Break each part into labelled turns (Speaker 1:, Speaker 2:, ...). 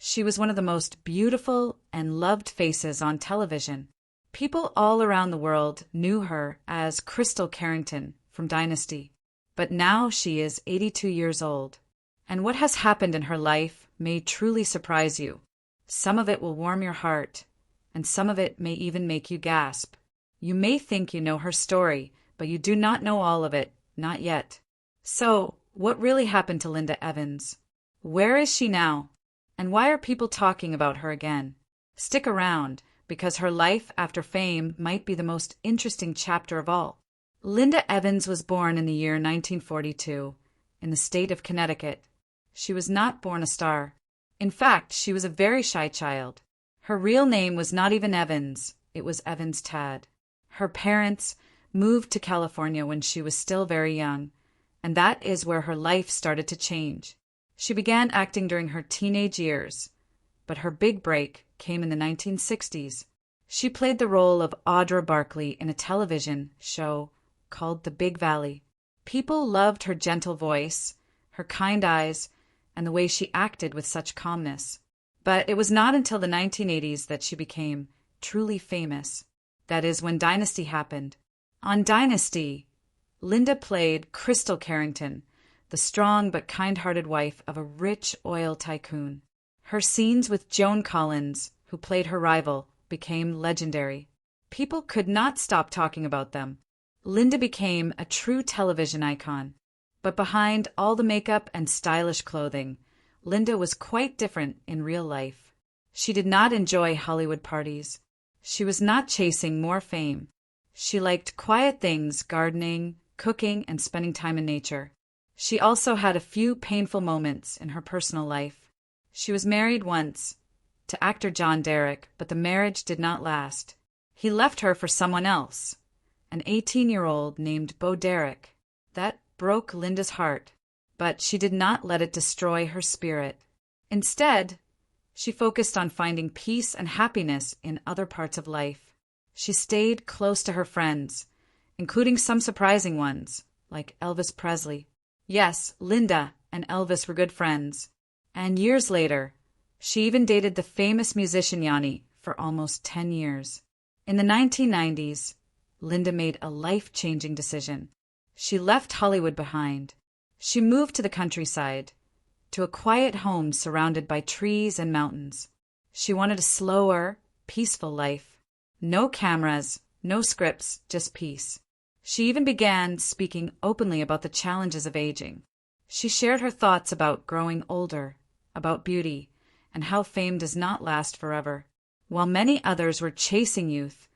Speaker 1: She was one of the most beautiful and loved faces on television. People all around the world knew her as Krystle Carrington from Dynasty. But now she is 82 years old. And what has happened in her life may truly surprise you. Some of it will warm your heart, and some of it may even make you gasp. You may think you know her story, but you do not know all of it, not yet. So, what really happened to Linda Evans? Where is she now? And why are people talking about her again? Stick around, because her life after fame might be the most interesting chapter of all. Linda Evans was born in the year 1942 in the state of Connecticut. She was not born a star. In fact, she was a very shy child. Her real name was not even Evans, it was Evans Tad. Her parents moved to California when she was still very young, and that is where her life started to change. She began acting during her teenage years, but her big break came in the 1960s. She played the role of Audra Barkley in a television show called The Big Valley. People loved her gentle voice, her kind eyes, and the way she acted with such calmness. But it was not until the 1980s that she became truly famous. That is when Dynasty happened. On Dynasty, Linda played Krystle Carrington, the strong but kind-hearted wife of a rich oil tycoon. Her scenes with Joan Collins, who played her rival, became legendary. People could not stop talking about them. Linda became a true television icon. But behind all the makeup and stylish clothing, Linda was quite different in real life. She did not enjoy Hollywood parties. She was not chasing more fame. She liked quiet things, gardening, cooking, and spending time in nature. She also had a few painful moments in her personal life. She was married once to actor John Derek, but the marriage did not last. He left her for someone else, an 18-year-old named Bo Derek. That broke Linda's heart, but she did not let it destroy her spirit. Instead, she focused on finding peace and happiness in other parts of life. She stayed close to her friends, including some surprising ones, like Elvis Presley. Yes, Linda and Elvis were good friends. And years later, she even dated the famous musician Yanni for almost 10 years. In the 1990s, Linda made a life-changing decision. She left Hollywood behind. She moved to the countryside, to a quiet home surrounded by trees and mountains. She wanted a slower, peaceful life. No cameras, no scripts, just peace. She even began speaking openly about the challenges of aging. She shared her thoughts about growing older, about beauty, and how fame does not last forever. While many others were chasing youth,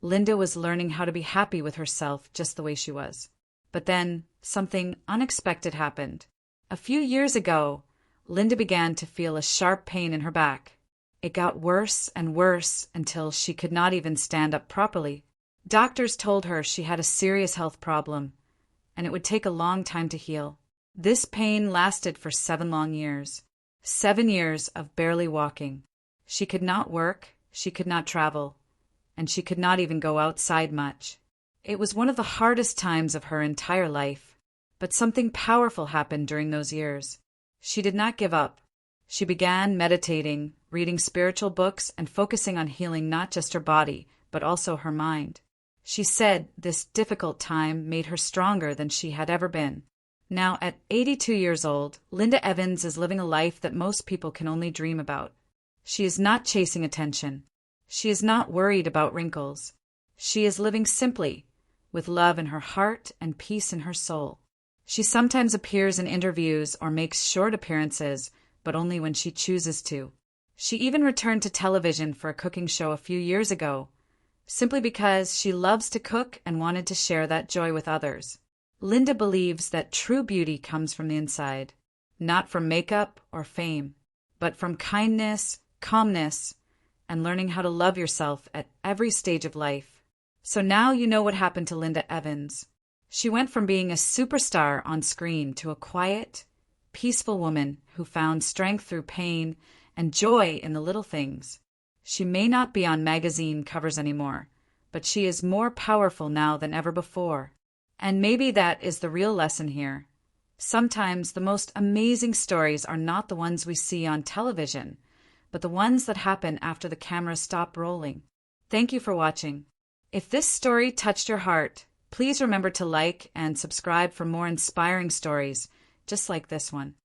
Speaker 1: Linda was learning how to be happy with herself just the way she was. But then, something unexpected happened. A few years ago, Linda began to feel a sharp pain in her back. It got worse and worse until she could not even stand up properly. Doctors told her she had a serious health problem, and it would take a long time to heal. This pain lasted for 7 long years. 7 years of barely walking. She could not work, she could not travel, and she could not even go outside much. It was one of the hardest times of her entire life. But something powerful happened during those years. She did not give up. She began meditating, reading spiritual books, and focusing on healing not just her body, but also her mind. She said this difficult time made her stronger than she had ever been. Now, at 82 years old, Linda Evans is living a life that most people can only dream about. She is not chasing attention. She is not worried about wrinkles. She is living simply, with love in her heart and peace in her soul. She sometimes appears in interviews or makes short appearances, but only when she chooses to. She even returned to television for a cooking show a few years ago, simply because she loves to cook and wanted to share that joy with others. Linda believes that true beauty comes from the inside, not from makeup or fame, but from kindness, calmness, and learning how to love yourself at every stage of life. So now you know what happened to Linda Evans. She went from being a superstar on screen to a quiet, peaceful woman who found strength through pain and joy in the little things. She may not be on magazine covers anymore, but she is more powerful now than ever before. And maybe that is the real lesson here. Sometimes the most amazing stories are not the ones we see on television, but the ones that happen after the cameras stop rolling. Thank you for watching. If this story touched your heart, please remember to like and subscribe for more inspiring stories just like this one.